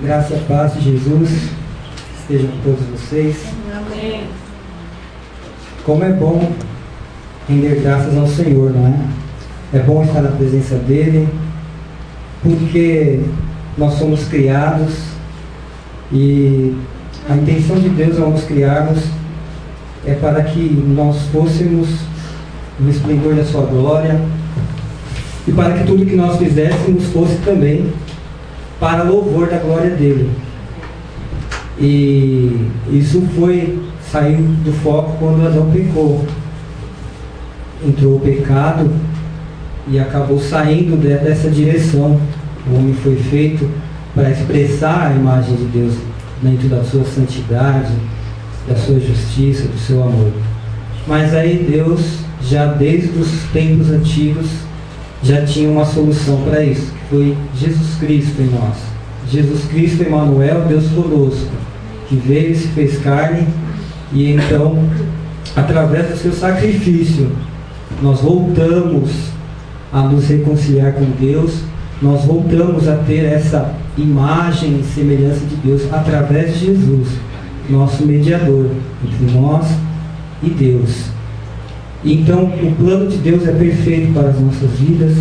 Graça e paz de Jesus estejam com todos vocês. Amém. Como é bom render graças ao Senhor, não é? É bom estar na presença dEle, porque nós somos criados e a intenção de Deus ao nos criarmos é para que nós fôssemos no esplendor da sua glória e para que tudo que nós fizéssemos fosse também para louvor da glória dele. E isso saiu do foco quando Adão pecou. Entrou o pecado e acabou saindo dessa direção. O homem foi feito para expressar a imagem de Deus dentro da sua santidade, da sua justiça, do seu amor. Mas aí Deus, já desde os tempos antigos, já tinha uma solução para isso, que foi Jesus Cristo em nós. Jesus Cristo, Emmanuel, Deus conosco, que veio e se fez carne, e então, através do seu sacrifício, nós voltamos a nos reconciliar com Deus, nós voltamos a ter essa imagem e semelhança de Deus através de Jesus, nosso mediador entre nós e Deus. Então, o plano de Deus é perfeito para as nossas vidas,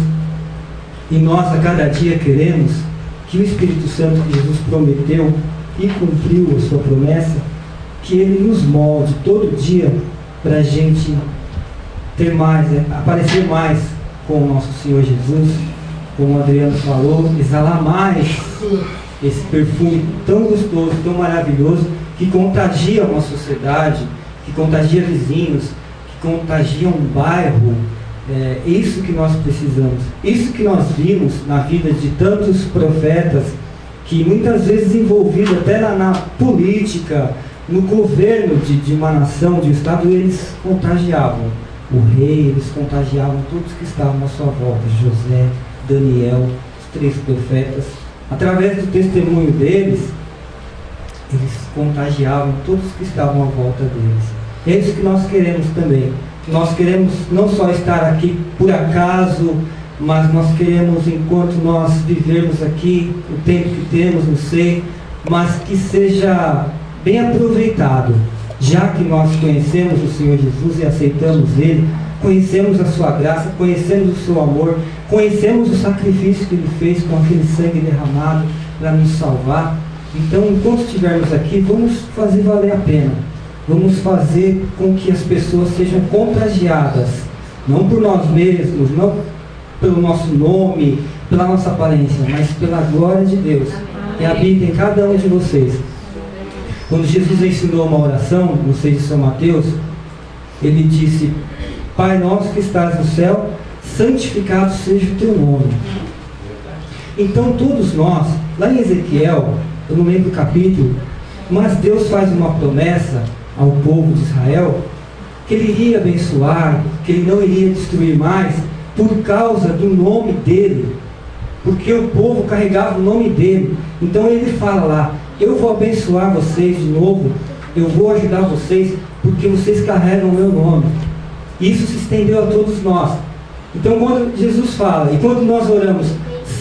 e nós a cada dia queremos que o Espírito Santo que Jesus prometeu e cumpriu a sua promessa, que Ele nos molde todo dia para a gente ter mais, aparecer mais com o nosso Senhor Jesus, como o Adriano falou, exalar mais esse perfume tão gostoso, tão maravilhoso, que contagia uma sociedade, que contagia vizinhos, que contagia um bairro. É isso que nós precisamos, isso que nós vimos na vida de tantos profetas, que muitas vezes envolvidos até na política, no governo de uma nação, de um estado, eles contagiavam o rei, eles contagiavam todos que estavam à sua volta, José, Daniel, os 3 profetas. Através do testemunho deles, eles contagiavam todos que estavam à volta deles. É isso que nós queremos também. Nós queremos não só estar aqui por acaso, mas nós queremos, enquanto nós vivermos aqui, o tempo que temos, não sei, mas que seja bem aproveitado, já que nós conhecemos o Senhor Jesus e aceitamos Ele, conhecemos a sua graça, conhecemos o seu amor, conhecemos o sacrifício que Ele fez com aquele sangue derramado para nos salvar. Então, enquanto estivermos aqui, vamos fazer valer a pena. Vamos fazer com que as pessoas sejam contagiadas, não por nós mesmos, não pelo nosso nome, pela nossa aparência, mas pela glória de Deus que habita em cada um de vocês. Quando Jesus ensinou uma oração, não sei de São Mateus, Ele disse: Pai nosso que estás no céu, santificado seja o teu nome. Então todos nós, lá em Ezequiel, eu não lembro o capítulo, mas Deus faz uma promessa ao povo de Israel, que Ele iria abençoar, que Ele não iria destruir mais, por causa do nome dEle, porque o povo carregava o nome dEle. Então Ele fala lá: eu vou abençoar vocês de novo, eu vou ajudar vocês, porque vocês carregam o meu nome. Isso se estendeu a todos nós. Então quando Jesus fala, e quando nós oramos,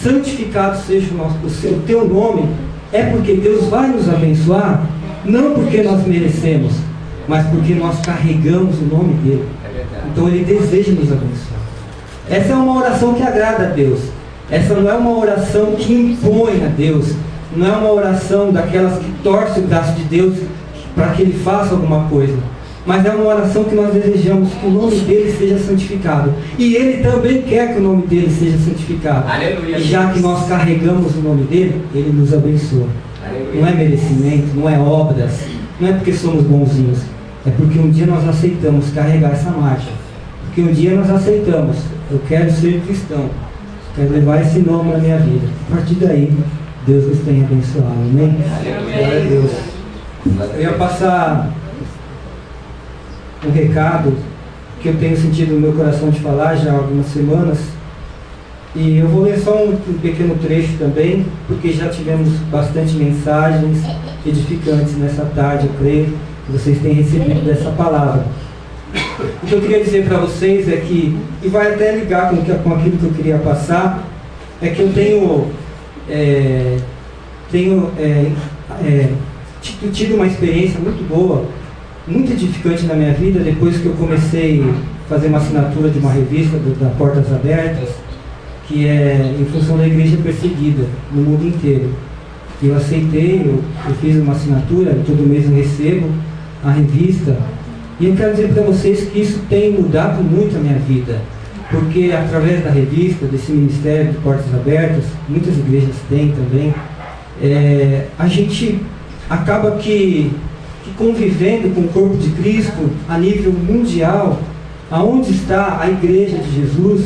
santificado seja o teu nome, é porque Deus vai nos abençoar, não porque nós merecemos, mas porque nós carregamos o nome dEle. Então Ele deseja nos abençoar. Essa é uma oração que agrada a Deus. Essa não é uma oração que impõe a Deus. Não é uma oração daquelas que torcem o braço de Deus para que Ele faça alguma coisa. Mas é uma oração que nós desejamos que o nome dEle seja santificado. E Ele também quer que o nome dEle seja santificado. Aleluia. E já que nós carregamos o nome dEle, Ele nos abençoa. Aleluia. Não é merecimento, não é obras, não é porque somos bonzinhos. É porque um dia nós aceitamos carregar essa marcha. Porque um dia nós aceitamos: eu quero ser cristão, quero levar esse nome na minha vida. A partir daí, Deus nos tem abençoado. Amém? Glória a Deus. Eu ia passar um recado que eu tenho sentido no meu coração de falar já há algumas semanas, e eu vou ler só um pequeno trecho também, porque já tivemos bastante mensagens edificantes nessa tarde, eu creio que vocês têm recebido dessa palavra. O que eu queria dizer para vocês é que, e vai até ligar com aquilo que eu queria passar, é que eu tenho tenho tido uma experiência muito boa, muito edificante na minha vida, depois que eu comecei a fazer uma assinatura de uma revista da Portas Abertas, que é em função da igreja perseguida no mundo inteiro. Eu aceitei, eu fiz uma assinatura, todo mês eu recebo a revista, e eu quero dizer para vocês que isso tem mudado muito a minha vida, porque através da revista, desse ministério de Portas Abertas, muitas igrejas têm também, a gente acaba que convivendo com o corpo de Cristo a nível mundial, aonde está a igreja de Jesus,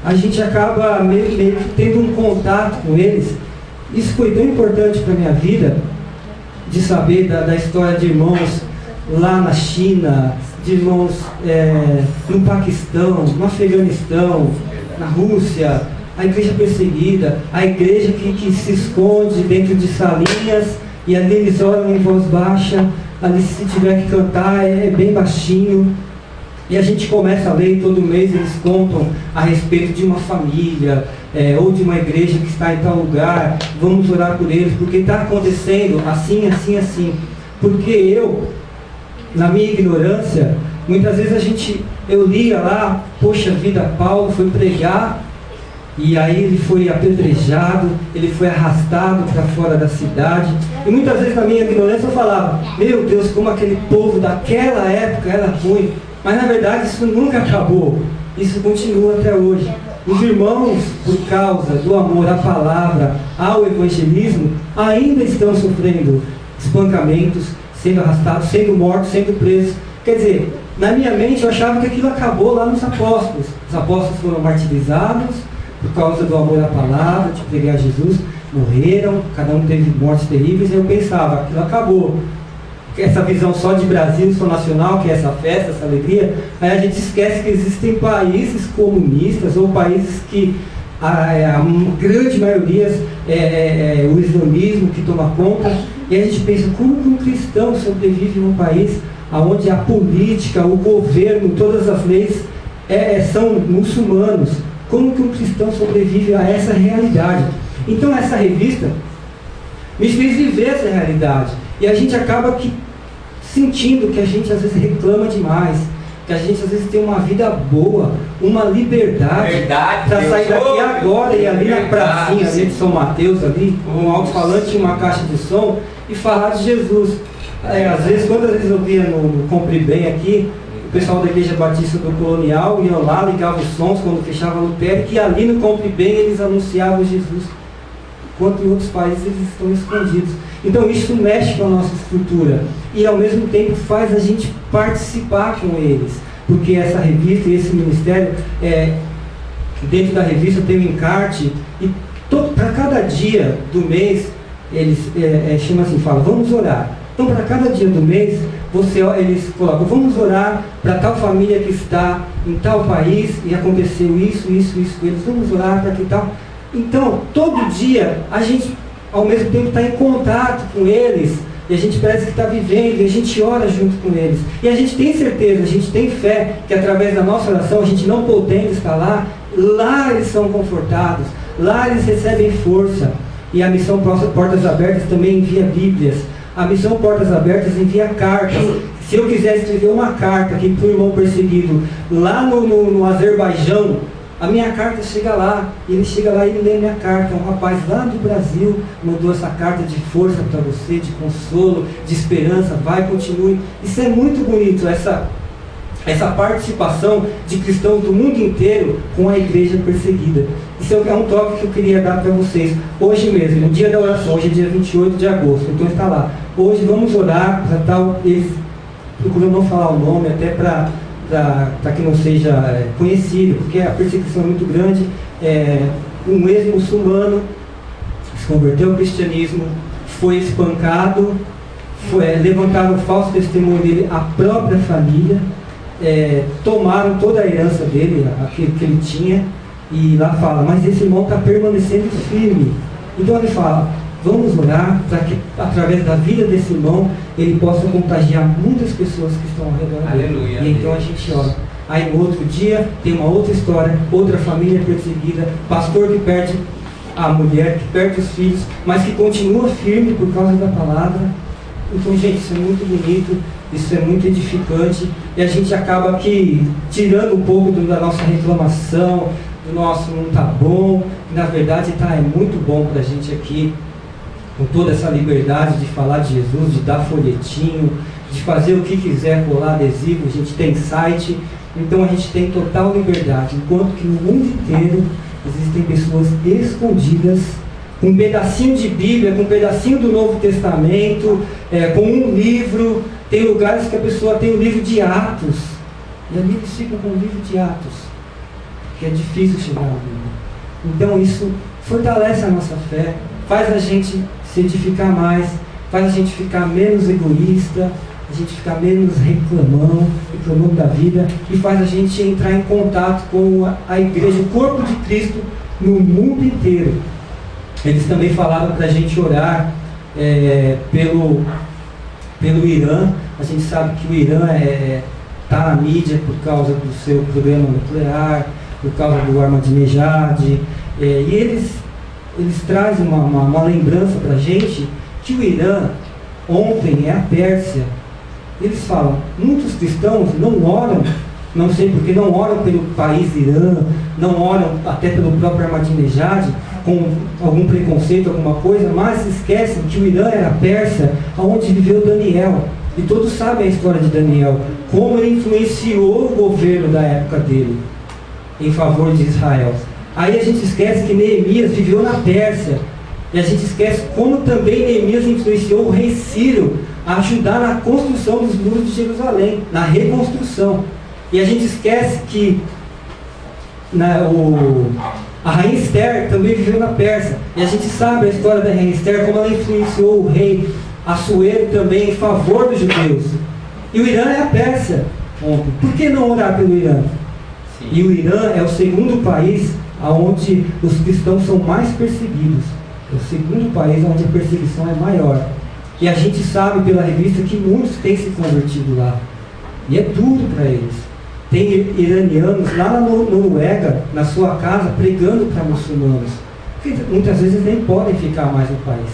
a gente acaba meio que tendo um contato com eles. Isso foi tão importante para a minha vida, de saber da história de irmãos lá na China, de irmãos no Paquistão, no Afeganistão, na Rússia, a igreja perseguida, a igreja que se esconde dentro de salinhas, e ali eles oram em voz baixa, ali se tiver que cantar é bem baixinho. E a gente começa a ler, e todo mês eles contam a respeito de uma família, ou de uma igreja que está em tal lugar, vamos orar por eles, porque está acontecendo assim, assim, assim. Porque eu, na minha ignorância, muitas vezes eu lia lá, poxa vida, Paulo foi pregar, e aí ele foi apedrejado, ele foi arrastado para fora da cidade, e muitas vezes na minha ignorância eu falava, meu Deus, como aquele povo daquela época era ruim. Mas na verdade isso nunca acabou, isso continua até hoje. Os irmãos, por causa do amor à palavra, ao evangelismo, ainda estão sofrendo espancamentos, sendo arrastados, sendo mortos, sendo presos. Quer dizer, na minha mente eu achava que aquilo acabou lá nos apóstolos. Os apóstolos foram martirizados por causa do amor à palavra, de pregar Jesus, morreram, cada um teve mortes terríveis, e eu pensava, aquilo acabou. Essa visão só de Brasil, só nacional, que é essa festa, essa alegria, aí a gente esquece que existem países comunistas, ou países que a grande maioria é o islamismo que toma conta, e a gente pensa, como que um cristão sobrevive num país onde a política, o governo, todas as leis são muçulmanos? Como que um cristão sobrevive a essa realidade? Então essa revista me fez viver essa realidade. E a gente acaba sentindo que a gente às vezes reclama demais, que a gente às vezes tem uma vida boa, uma liberdade para sair daqui agora e ali na pracinha ali de São Mateus, ali, com um alto-falante e uma caixa de som, e falar de Jesus. Às vezes, quantas vezes eu via no Compre Bem aqui, o pessoal da Igreja Batista do Colonial ia lá, ligava os sons quando fechava no pé, que ali no Compre Bem eles anunciavam Jesus, enquanto em outros países eles estão escondidos. Então isso mexe com a nossa estrutura e ao mesmo tempo faz a gente participar com eles, porque essa revista e esse ministério, dentro da revista tem um encarte, e para cada dia do mês eles chamam assim, falam, vamos orar. Então para cada dia do mês eles colocam, vamos orar para tal família que está em tal país e aconteceu isso com eles, vamos orar para que tal. Então todo dia a gente ao mesmo tempo está em contato com eles, e a gente parece que está vivendo, e a gente ora junto com eles. E a gente tem certeza, a gente tem fé, que através da nossa oração, a gente não podendo estar lá eles são confortados, lá eles recebem força. E a missão Portas Abertas também envia Bíblias. A missão Portas Abertas envia cartas. Se eu quiser escrever uma carta aqui para o irmão perseguido, lá no Azerbaijão, a minha carta chega lá, ele chega lá e ele lê minha carta. Um rapaz lá do Brasil mandou essa carta de força para você, de consolo, de esperança, vai, continue. Isso é muito bonito, essa participação de cristãos do mundo inteiro com a igreja perseguida. Isso é um toque que eu queria dar para vocês. Hoje mesmo, no dia da oração, hoje é dia 28 de agosto, então está lá. Hoje vamos orar para tal, eles procuram não falar o nome, até para que não seja conhecido, porque a perseguição é muito grande. Um ex-muçulmano se converteu ao cristianismo, foi espancado, levantaram o falso testemunho dele, a própria família, tomaram toda a herança dele, aquilo que ele tinha, e lá fala, mas esse irmão está permanecendo firme. Então ele fala, vamos orar para que através da vida desse irmão ele possa contagiar muitas pessoas que estão ao redor dele. Aleluia, e então a gente ora. Aí no outro dia tem uma outra história, outra família perseguida, pastor que perde a mulher que perde os filhos, mas que continua firme por causa da palavra. Então, gente, isso é muito bonito, isso é muito edificante, e a gente acaba aqui tirando um pouco da nossa reclamação, do nosso não está bom, e na verdade é muito bom para a gente aqui, com toda essa liberdade de falar de Jesus, de dar folhetinho, de fazer o que quiser, colar adesivo, a gente tem site, então a gente tem total liberdade, enquanto que no mundo inteiro existem pessoas escondidas, com um pedacinho de Bíblia, com um pedacinho do Novo Testamento, com um livro. Tem lugares que a pessoa tem o livro de Atos, e ali eles ficam com o livro de Atos, que é difícil chegar ao Bíblia. Então isso fortalece a nossa fé, faz a gente se edificar mais, faz a gente ficar menos egoísta, a gente ficar menos reclamando da vida, e faz a gente entrar em contato com a igreja, o corpo de Cristo no mundo inteiro. Eles também falaram para a gente orar pelo Irã. A gente sabe que o Irã está na mídia por causa do seu programa nuclear, por causa do Ahmadinejad, e eles trazem uma lembrança para a gente que o Irã ontem é a Pérsia. Eles falam, muitos cristãos não oram, não sei porque, não oram pelo país Irã, não oram até pelo próprio Ahmadinejad, com algum preconceito, alguma coisa, mas esquecem que o Irã era a Pérsia, onde viveu Daniel. E todos sabem a história de Daniel, como ele influenciou o governo da época dele, em favor de Israel. Aí a gente esquece que Neemias viveu na Pérsia, e a gente esquece como também Neemias influenciou o rei Ciro a ajudar na construção dos muros de Jerusalém, na reconstrução. E a gente esquece que a rainha Esther também viveu na Pérsia. E a gente sabe a história da rainha Esther, como ela influenciou o rei Assuero também em favor dos judeus. E o Irã é a Pérsia. Por que não orar pelo Irã? Sim. E o Irã é o segundo país onde os cristãos são mais perseguidos. É o segundo país onde a perseguição é maior. E a gente sabe pela revista que muitos têm se convertido lá. E é duro para eles. Tem iranianos lá na Noruega, na sua casa, pregando para muçulmanos. Que muitas vezes nem podem ficar mais no país.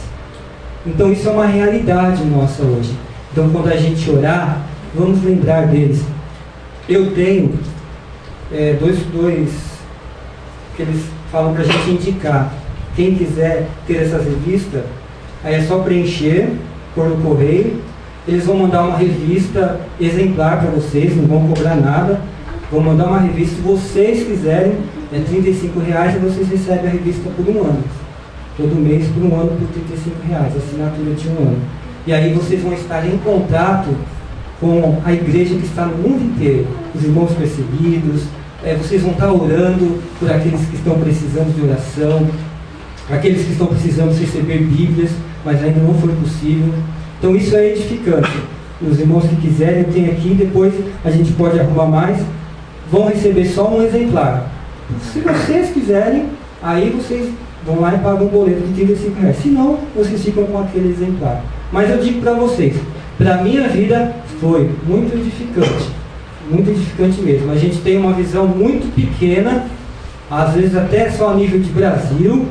Então isso é uma realidade nossa hoje. Então quando a gente orar, vamos lembrar deles. Eu tenho dois que eles falam para a gente indicar. Quem quiser ter essas revistas, aí é só preencher, pôr no correio. Eles vão mandar uma revista exemplar para vocês, não vão cobrar nada. Vão mandar uma revista, se vocês quiserem, é R$35 e vocês recebem a revista por um ano. Todo mês por um ano por R$35, assinatura de um ano. E aí vocês vão estar em contato com a igreja que está no mundo inteiro, os irmãos perseguidos, vocês vão estar orando por aqueles que estão precisando de oração, aqueles que estão precisando receber Bíblias, mas ainda não foi possível. Então isso é edificante. Os irmãos que quiserem, tem aqui, depois a gente pode arrumar mais, vão receber só um exemplar. Se vocês quiserem, aí vocês vão lá e pagam um boleto de R$35. Se não, vocês ficam com aquele exemplar. Mas eu digo para vocês, para a minha vida foi muito edificante mesmo. A gente tem uma visão muito pequena, às vezes até só a nível de Brasil,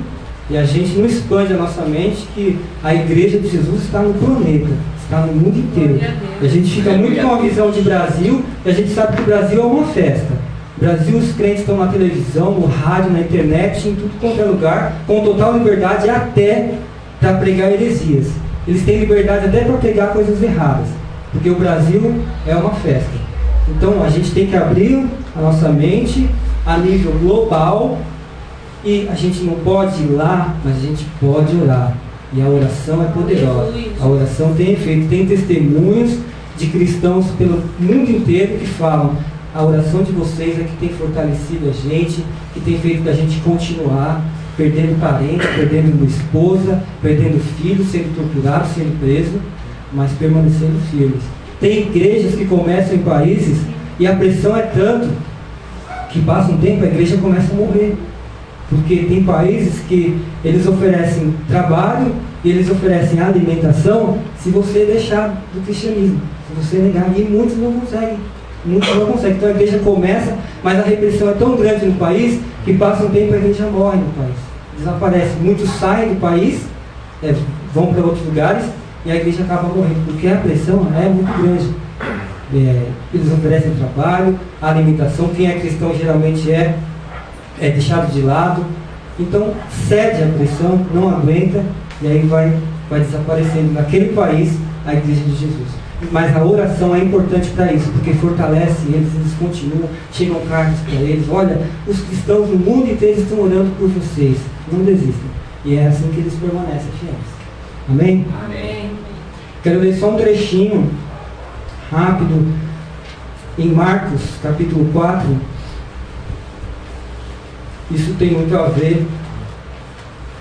e a gente não expande a nossa mente que a igreja de Jesus está no planeta, está no mundo inteiro. A gente fica muito com a visão de Brasil, e a gente sabe que o Brasil é uma festa. No Brasil, os crentes estão na televisão, no rádio, na internet, em tudo quanto é lugar, com total liberdade até para pregar heresias. Eles têm liberdade até para pregar coisas erradas, porque o Brasil é uma festa. Então a gente tem que abrir a nossa mente a nível global, e a gente não pode ir lá, mas a gente pode orar. E a oração é poderosa. A oração tem efeito. Tem testemunhos de cristãos pelo mundo inteiro que falam: a oração de vocês é que tem fortalecido a gente, que tem feito a gente continuar, perdendo parente, perdendo uma esposa, perdendo filhos, sendo torturado, sendo preso, mas permanecendo firmes. Tem igrejas que começam em países e a pressão é tanto que passa um tempo, a igreja começa a morrer. Porque tem países que eles oferecem trabalho e eles oferecem alimentação se você deixar do cristianismo, se você negar, e muitos não conseguem. Então a igreja começa, mas a repressão é tão grande no país que passa um tempo e a igreja morre no país. desaparece. Muitos saem do país, vão para outros lugares e a igreja acaba morrendo, porque a pressão é muito grande. Eles oferecem trabalho, alimentação, quem é cristão geralmente é deixado de lado, então cede à pressão, não aguenta e aí vai desaparecendo naquele país a igreja de Jesus. Mas a oração é importante para isso, porque fortalece eles continuam, chegam cartas para eles, olha, os cristãos no mundo inteiro estão orando por vocês, não desistam. E é assim que eles permanecem fiéis. Amém? Amém. Quero ler só um trechinho rápido em Marcos capítulo 4. Isso tem muito a ver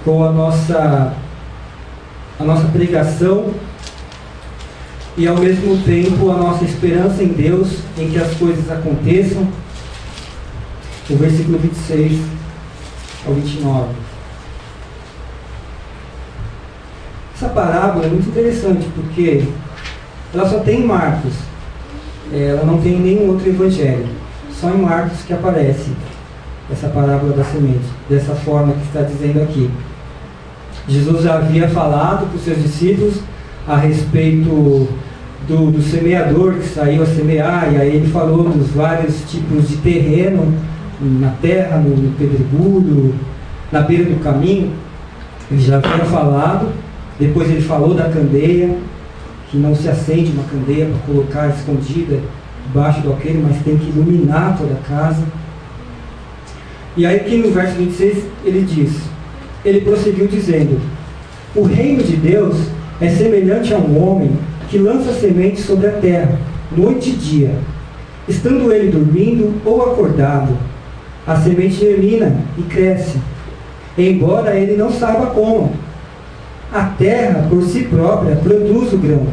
com a nossa pregação e ao mesmo tempo a nossa esperança em Deus, em que as coisas aconteçam. O versículo 26 ao 29. Essa parábola é muito interessante porque ela só tem em Marcos, ela não tem em nenhum outro evangelho, só em Marcos que aparece essa parábola da semente, dessa forma que está dizendo aqui. Jesus já havia falado para os seus discípulos a respeito do semeador que saiu a semear, e aí ele falou dos vários tipos de terreno na terra, no pedregulho, na beira do caminho. Ele já havia falado. Depois ele falou da candeia, que não se acende uma candeia para colocar escondida debaixo do alqueire, mas tem que iluminar toda a casa. E aí aqui no verso 26 ele prosseguiu dizendo: o reino de Deus é semelhante a um homem que lança semente sobre a terra, noite e dia. Estando ele dormindo ou acordado, a semente germina e cresce, embora ele não saiba como. A terra, por si própria, produz o grão.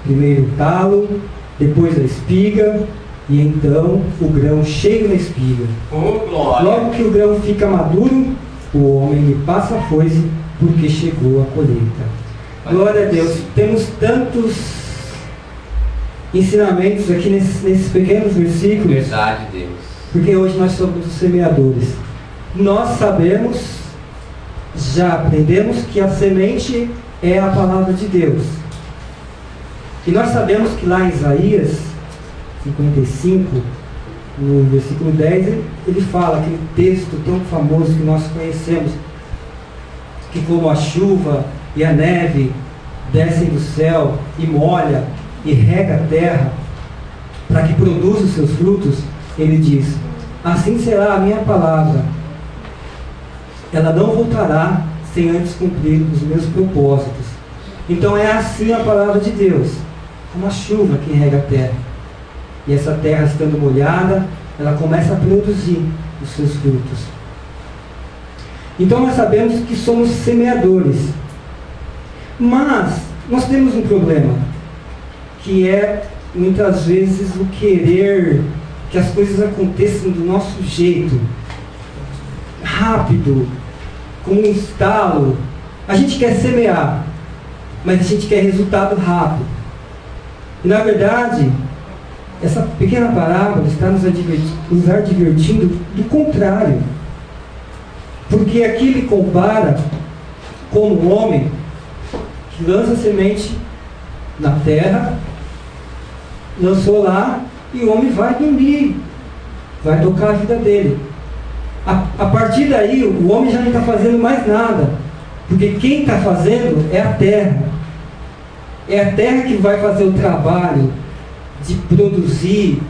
Primeiro o talo, depois a espiga, e então o grão cheio na espiga. Logo que o grão fica maduro, o homem lhe passa a foice, porque chegou a colheita. Glória a Deus. Temos tantos ensinamentos aqui nesses pequenos versículos. Verdade, Deus. Porque hoje nós somos os semeadores. Nós sabemos, já aprendemos que a semente é a palavra de Deus. E nós sabemos que lá em Isaías 55, no versículo 10, ele fala aquele texto tão famoso que nós conhecemos, que como a chuva e a neve descem do céu e molha e rega a terra para que produza os seus frutos, ele diz: assim será a minha palavra, ela não voltará sem antes cumprir os meus propósitos. Então é assim a palavra de Deus, como a chuva que rega a terra, e essa terra estando molhada, ela começa a produzir os seus frutos. Então nós sabemos que somos semeadores, mas nós temos um problema, que é muitas vezes o querer que as coisas aconteçam do nosso jeito, rápido, com um estalo. A gente quer semear, mas a gente quer resultado rápido. E na verdade, essa pequena parábola está nos advertindo do contrário. Porque aqui ele compara com um homem que lança semente na terra, lançou lá, e o homem vai dormir, vai tocar a vida dele. A partir daí, o homem já não está fazendo mais nada, porque quem está fazendo é a terra. É a terra que vai fazer o trabalho de produzir,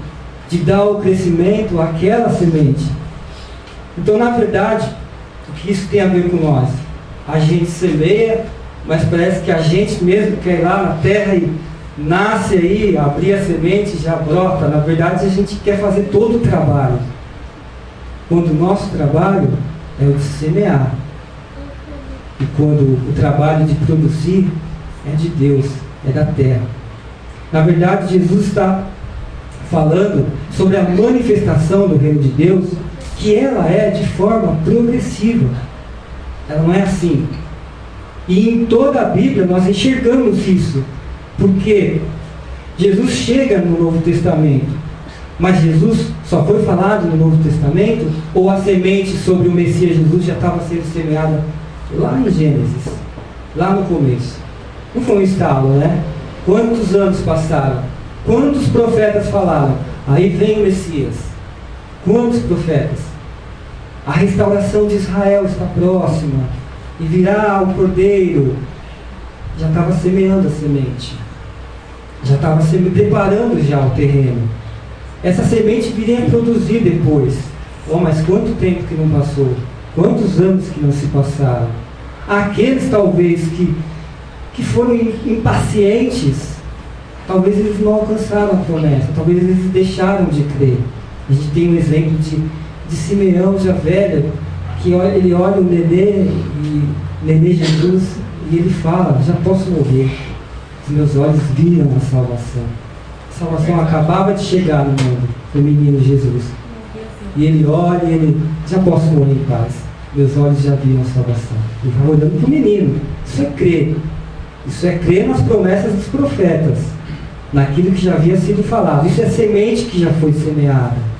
de dar o crescimento àquela semente. Então, na verdade, o que isso tem a ver com nós? A gente semeia, mas parece que a gente mesmo quer ir lá na terra e nasce aí, abrir a semente e já brota. Na verdade, a gente quer fazer todo o trabalho, quando o nosso trabalho é o de semear, e quando o trabalho de produzir é de Deus, é da terra. Na verdade, Jesus está falando sobre a manifestação do reino de Deus, que ela é de forma progressiva. Ela não é assim. E em toda a Bíblia nós enxergamos isso, porque Jesus chega no Novo Testamento, mas Jesus só foi falado no Novo Testamento? Ou a semente sobre o Messias Jesus já estava sendo semeada lá em Gênesis, lá no começo? Não foi um estalo, né? Quantos anos passaram? Quantos profetas falaram? Aí vem o Messias. Quantos profetas? A restauração de Israel está próxima, e virá o Cordeiro. Já estava semeando a semente, já estava preparando já o terreno. Essa semente viria a produzir depois. Oh, mas quanto tempo que não passou? Quantos anos que não se passaram? Aqueles talvez que foram impacientes, talvez eles não alcançaram a promessa, talvez eles deixaram de crer. A gente tem um exemplo de Simeão já velho, que ele olha o nenê Jesus, e ele fala: já posso morrer, os meus olhos viram a salvação. A salvação acabava de chegar no mundo, do menino Jesus. E ele olha e ele: já posso morrer em paz, meus olhos já viram a salvação. Ele vai olhando para o menino. Isso é crer. Isso é crer nas promessas dos profetas, naquilo que já havia sido falado. Isso é semente que já foi semeada.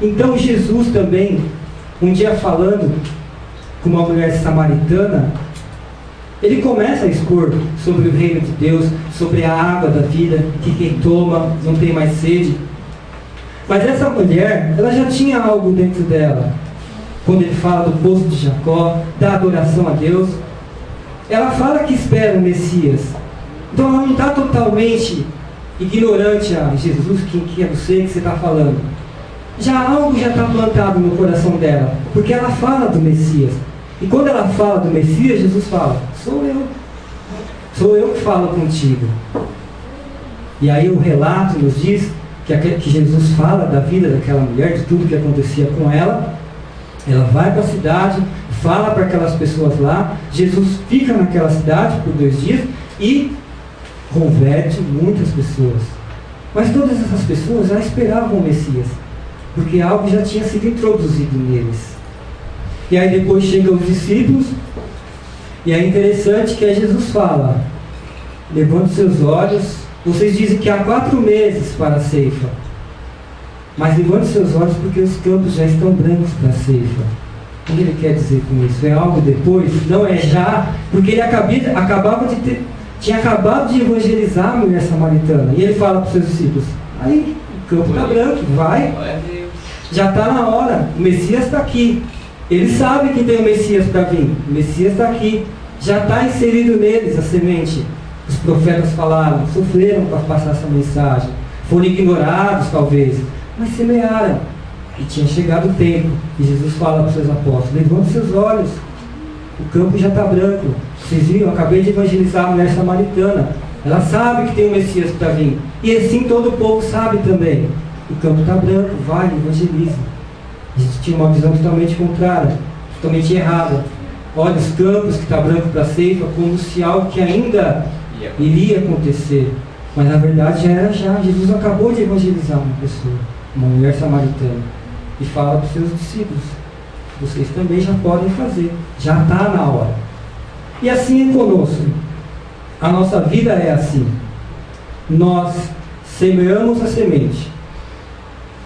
Então Jesus também, um dia falando com uma mulher samaritana, ele começa a expor sobre o reino de Deus, sobre a água da vida, que quem toma não tem mais sede. Mas essa mulher, ela já tinha algo dentro dela. Quando ele fala do poço de Jacó, da adoração a Deus, ela fala que espera o Messias. Então ela não está totalmente ignorante a Jesus, que é você que você está falando. Algo já está plantado no coração dela, porque ela fala do Messias. E quando ela fala do Messias, Jesus fala: sou eu que falo contigo. E aí o relato nos diz que Jesus fala da vida daquela mulher, de tudo que acontecia com ela. Ela vai para a cidade, fala para aquelas pessoas lá. Jesus fica naquela cidade por 2 dias e converte muitas pessoas. Mas todas essas pessoas já esperavam o Messias, porque algo já tinha sido introduzido neles. E aí depois chegam os discípulos, e é interessante que Jesus fala: levante seus olhos, vocês dizem que há 4 meses para a ceifa, mas levante seus olhos porque os campos já estão brancos para a ceifa. O que ele quer dizer com isso? É algo depois? Não é já, porque ele tinha acabado de evangelizar a mulher samaritana, e ele fala para os seus discípulos: aí, o campo está branco, vai, já está na hora, o Messias está aqui. Ele sabe que tem o Messias para vir, o Messias está aqui, já está inserido neles a semente. Os profetas falaram, sofreram para passar essa mensagem, foram ignorados talvez, mas semearam, e tinha chegado o tempo. E Jesus fala para os seus apóstolos: levante seus olhos, o campo já está branco. Vocês viram, eu acabei de evangelizar a mulher samaritana, ela sabe que tem o Messias para vir, e assim todo o povo sabe também. O campo está branco, vai, evangeliza. A gente tinha uma visão totalmente contrária, totalmente errada. Olha os campos que está branco para a ceifa, como se algo que ainda iria acontecer. Mas na verdade já era já. Jesus acabou de evangelizar uma pessoa, uma mulher samaritana, e fala para os seus discípulos: vocês também já podem fazer, já está na hora. E assim é conosco. A nossa vida é assim. Nós semeamos a semente.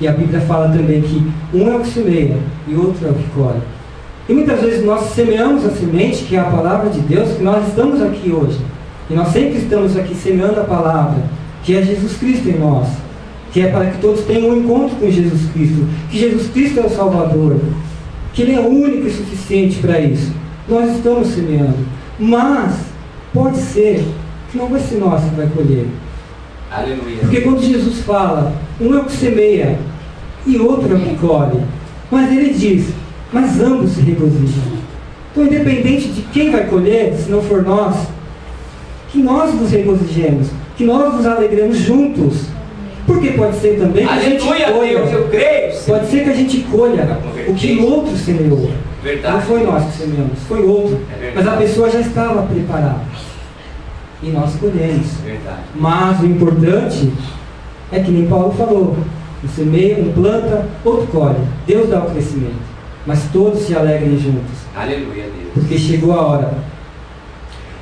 E a Bíblia fala também que um é o que semeia e outro é o que colhe. E muitas vezes nós semeamos a semente, que é a palavra de Deus, que nós estamos aqui hoje. E nós sempre estamos aqui semeando a palavra, que é Jesus Cristo em nós. Que é para que todos tenham um encontro com Jesus Cristo. Que Jesus Cristo é o Salvador. Que Ele é único e suficiente para isso. Nós estamos semeando. Mas pode ser que não vai ser nós que vai colher. Aleluia. Porque quando Jesus fala, um é o que semeia e outro é o que colhe, mas ele diz: mas ambos se regozijam. Então, independente de quem vai colher, se não for nós, que nós nos regozijemos, que nós nos alegremos juntos. Porque pode ser também que a gente colha, eu creio, pode ser que a gente colha o que o outro semeou. Verdade. Não foi nós que semeamos, foi outro. Mas a pessoa já estava preparada. E nós colhemos. Verdade. Mas o importante é que nem Paulo falou: um semeia, um planta, outro colhe. Deus dá o crescimento, mas todos se alegrem juntos. Aleluia, Deus. Porque chegou a hora.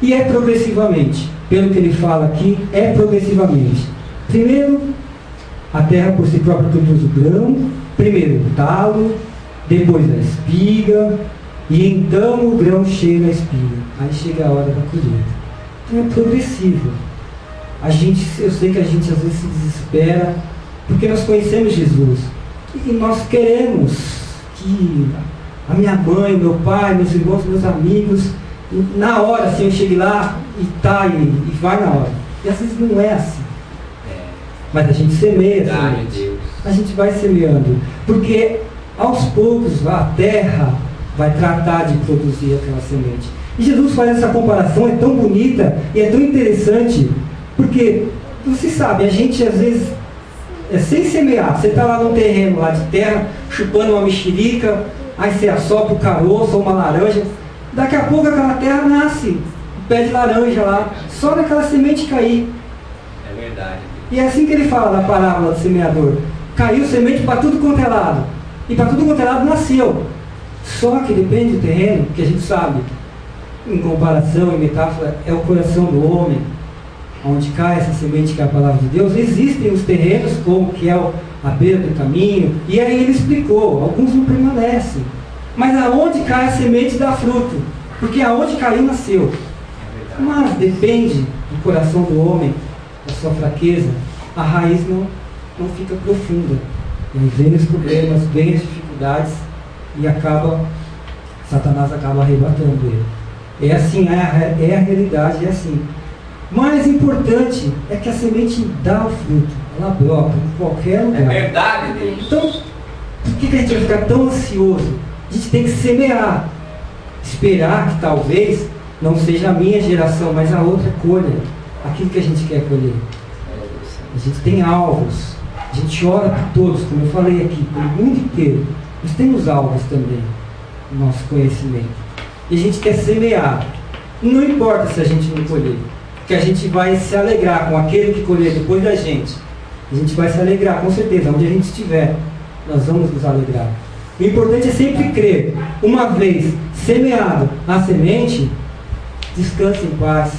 E é progressivamente. Pelo que ele fala aqui, é progressivamente. Primeiro, A terra por si própria produz o grão, primeiro o talo, depois a espiga, e então o grão chega à espiga. Aí chega a hora da colheita. Então é progressivo. Eu sei que a gente às vezes se desespera, porque nós conhecemos Jesus. E nós queremos que a minha mãe, meu pai, meus irmãos, meus amigos, na hora assim, eu chegue lá e vai na hora. E às vezes não é assim. Mas a gente semeia, a gente vai semeando, porque aos poucos a terra vai tratar de produzir aquela semente. E Jesus faz essa comparação, é tão bonita e é tão interessante, porque você sabe, a gente às vezes sem semear, você está lá num terreno lá de terra, chupando uma mexerica, aí você assopra o caroço ou uma laranja, daqui a pouco aquela terra nasce, um pé de laranja lá, só naquela semente cair. É verdade. E é assim que ele fala na parábola do semeador. Caiu semente para tudo quanto é lado. E para tudo quanto é lado nasceu. Só que depende do terreno, que a gente sabe, em comparação, em metáfora, é o coração do homem. Onde cai essa semente que é a palavra de Deus. Existem os terrenos, como que é a beira do caminho. E aí ele explicou, alguns não permanecem. Mas aonde cai a semente dá fruto. Porque aonde caiu, nasceu. Mas depende do coração do homem, da sua fraqueza, a raiz não fica profunda. E aí vem os problemas, vem as dificuldades e Satanás acaba arrebatando ele. É assim, é a realidade, é assim. Mais importante é que a semente dá o fruto, ela brota em qualquer lugar. É verdade, Deus. Então, por que a gente vai ficar tão ansioso? A gente tem que semear, esperar que talvez não seja a minha geração, mas a outra colha aquilo que a gente quer colher. A gente tem alvos, a gente ora por todos, como eu falei aqui, pelo mundo inteiro. Nós temos alvos também no nosso conhecimento. E a gente quer semear. Não importa se a gente não colher, porque a gente vai se alegrar com aquele que colher depois da gente. A gente vai se alegrar, com certeza, onde a gente estiver, nós vamos nos alegrar. O importante é sempre crer. Uma vez semeado a semente, descanse em paz,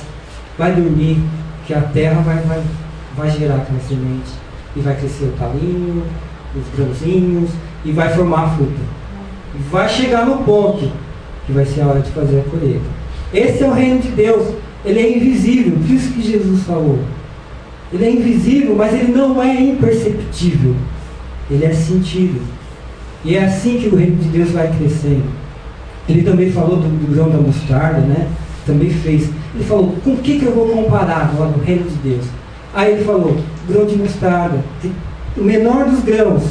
vai dormir, que a terra vai gerar aquela semente, e vai crescer o talinho, os grãozinhos, e vai formar a fruta. E vai chegar no ponto que vai ser a hora de fazer a colheita. Esse é o reino de Deus. Ele é invisível, por isso que Jesus falou. Ele é invisível, mas ele não é imperceptível. Ele é sentido. E é assim que o reino de Deus vai crescendo. Ele também falou do grão da mostarda, né? Também fez. Ele falou, com o que eu vou comparar agora no reino de Deus? Aí ele falou, grão de mostarda, o menor dos grãos.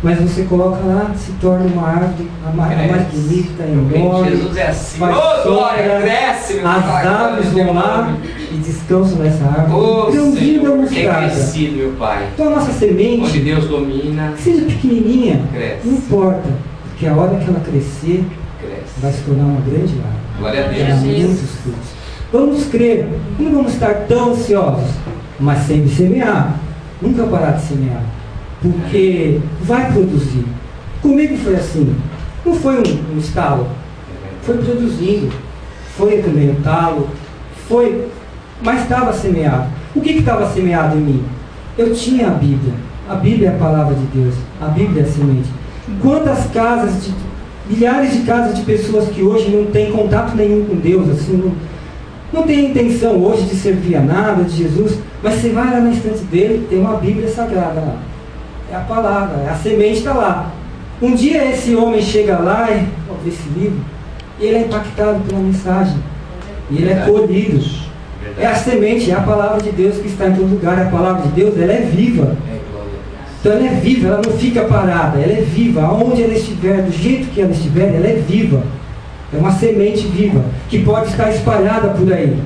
Mas você coloca lá, se torna uma árvore, a mais bonita, enorme. Jesus é assim. Glória, cresce, meu as Pai. aves vão lá e descansam nessa árvore. Grãozinho da mostarda. Crescido, meu Pai. Então a nossa semente, Onde Deus domina, que seja pequenininha, cresce. não importa. Porque a hora que ela crescer, Cresce. vai se tornar uma grande árvore. Glória a Dará Deus. muitos frutos. Vamos crer, não vamos estar tão ansiosos, mas sempre semear. Nunca parar de semear. Porque vai produzir. Comigo foi assim. Não foi um estalo. Foi produzindo. Foi também um talo. Foi, mas estava semeado. O que estava semeado em mim? Eu tinha a Bíblia. A Bíblia é a palavra de Deus. A Bíblia é a semente. Quantas casas, milhares de casas de pessoas que hoje não têm contato nenhum com Deus, assim, não tem intenção hoje de servir a nada de Jesus, mas você vai lá na estante dele, tem uma Bíblia sagrada lá. É a palavra, a semente está lá. Um dia esse homem chega lá e vê esse livro, e ele é impactado pela mensagem. E ele é colhido. É a semente, é a palavra de Deus que está em todo lugar. A palavra de Deus, ela é viva. Então ela é viva, ela não fica parada, ela é viva. Aonde ela estiver, do jeito que ela estiver, ela é viva. É uma semente viva, que pode estar espalhada por aí.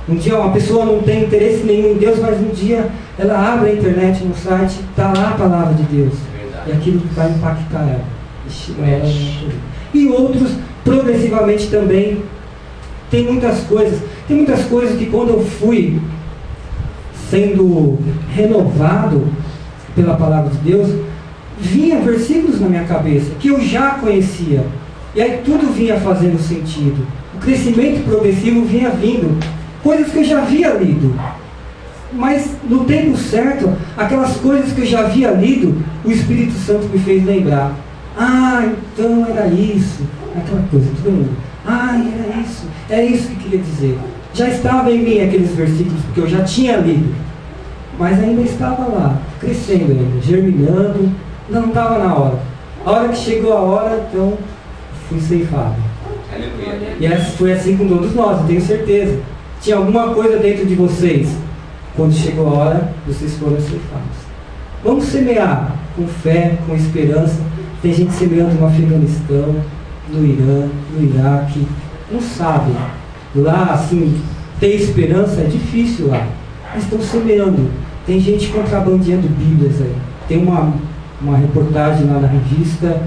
Um dia uma pessoa não tem interesse nenhum em Deus, mas um dia ela abre a internet no site, está lá a palavra de Deus. E aquilo que vai impactar ela. E outros, progressivamente também, tem muitas coisas que quando eu fui sendo renovado pela palavra de Deus, vinha versículos na minha cabeça, que eu já conhecia. E aí tudo vinha fazendo sentido. O crescimento progressivo vinha vindo. Coisas que eu já havia lido. Mas no tempo certo, aquelas coisas que eu já havia lido, o Espírito Santo me fez lembrar. Ah, então era isso. Aquela coisa, todo mundo. Ah, era isso. É isso que queria dizer. Já estava em mim aqueles versículos, porque eu já tinha lido. Mas ainda estava lá, crescendo ainda, germinando. Não estava na hora. A hora que chegou a hora, então, fui ceifado. Aleluia. E foi assim com todos nós, eu tenho certeza. Tinha alguma coisa dentro de vocês. Quando chegou a hora, vocês foram ceifados. Vamos semear com fé, com esperança. Tem gente semeando no Afeganistão, no Irã, no Iraque. Não sabe. Lá, assim, ter esperança é difícil lá. Mas estão semeando. Tem gente contrabandeando Bíblias aí. Tem uma reportagem lá na revista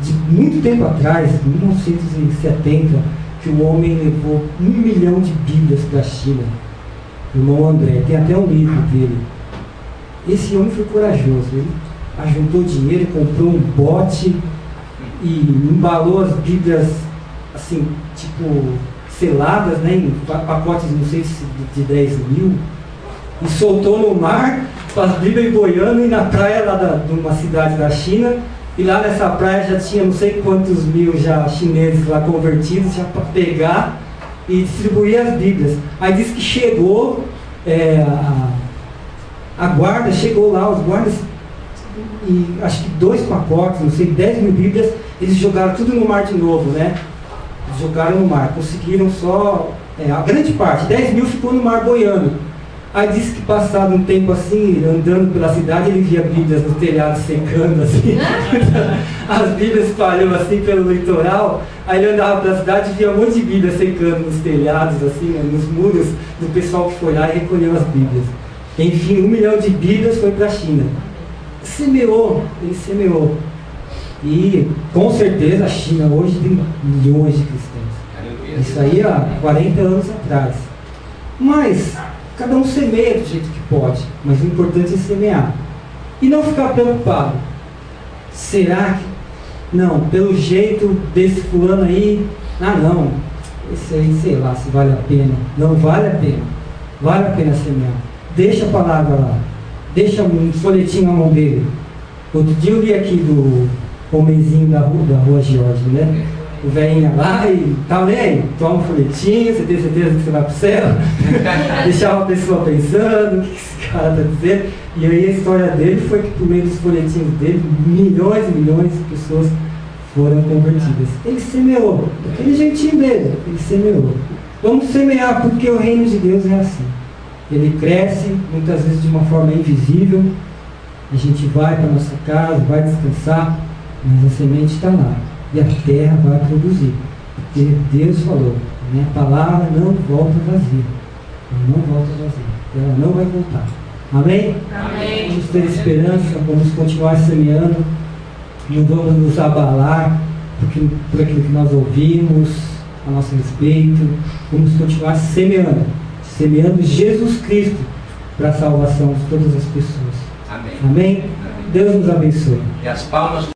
de muito tempo atrás, 1970, que o homem levou 1 milhão de Bíblias para a China. O irmão André, tem até um livro dele. Esse homem foi corajoso. Ele ajuntou dinheiro, comprou um bote e embalou as Bíblias assim, tipo, seladas, né, em pacotes, não sei se de 10 mil, e soltou no mar, com as Bíblias boiando, e na praia lá de uma cidade da China. E lá nessa praia já tinha não sei quantos mil já chineses lá convertidos, já para pegar e distribuir as Bíblias. Aí diz que chegou, a guarda chegou lá, os guardas, e acho que 2 pacotes, não sei, 10 mil Bíblias, eles jogaram tudo no mar de novo, né? Jogaram no mar, conseguiram só, a grande parte, 10 mil ficou no mar boiando. Aí disse que passado um tempo assim, andando pela cidade, ele via Bíblias no telhado secando assim. As Bíblias espalhou assim pelo litoral. Aí ele andava pela cidade e via um monte de Bíblias secando nos telhados, assim, né, nos muros do pessoal que foi lá e recolheu as Bíblias. Enfim, 1 milhão de Bíblias foi para a China. Ele semeou. E com certeza a China hoje tem milhões de cristãos. Isso aí há 40 anos atrás. Mas cada um semeia do jeito que pode, mas o importante é semear. E não ficar preocupado. Será que... Não, pelo jeito desse fulano aí, não, esse aí, sei lá, se vale a pena. Não vale a pena. Vale a pena semear. Deixa a palavra lá. Deixa um folhetinho na mão dele. Outro dia eu vi aqui do homenzinho da rua Jorge, né? O velhinho lá e tal, né? Toma um folhetinho, você tem certeza que você vai pro céu? Deixava a pessoa pensando, o que esse cara está dizendo? E aí a história dele foi que por meio dos folhetinhos dele, milhões e milhões de pessoas foram convertidas. Ele semeou, daquele jeitinho dele, ele semeou. Vamos semear, porque o reino de Deus é assim. Ele cresce, muitas vezes de uma forma invisível. A gente vai para a nossa casa, vai descansar, mas a semente está lá. E a terra vai produzir. Porque Deus falou, minha palavra não volta vazia. Ela não volta vazia. Ela não vai voltar. Amém? Amém. Vamos ter esperança, vamos continuar semeando. Não vamos nos abalar por aquilo que nós ouvimos a nosso respeito. Vamos continuar semeando. Semeando Jesus Cristo para a salvação de todas as pessoas. Amém. Amém? Deus nos abençoe. E as palmas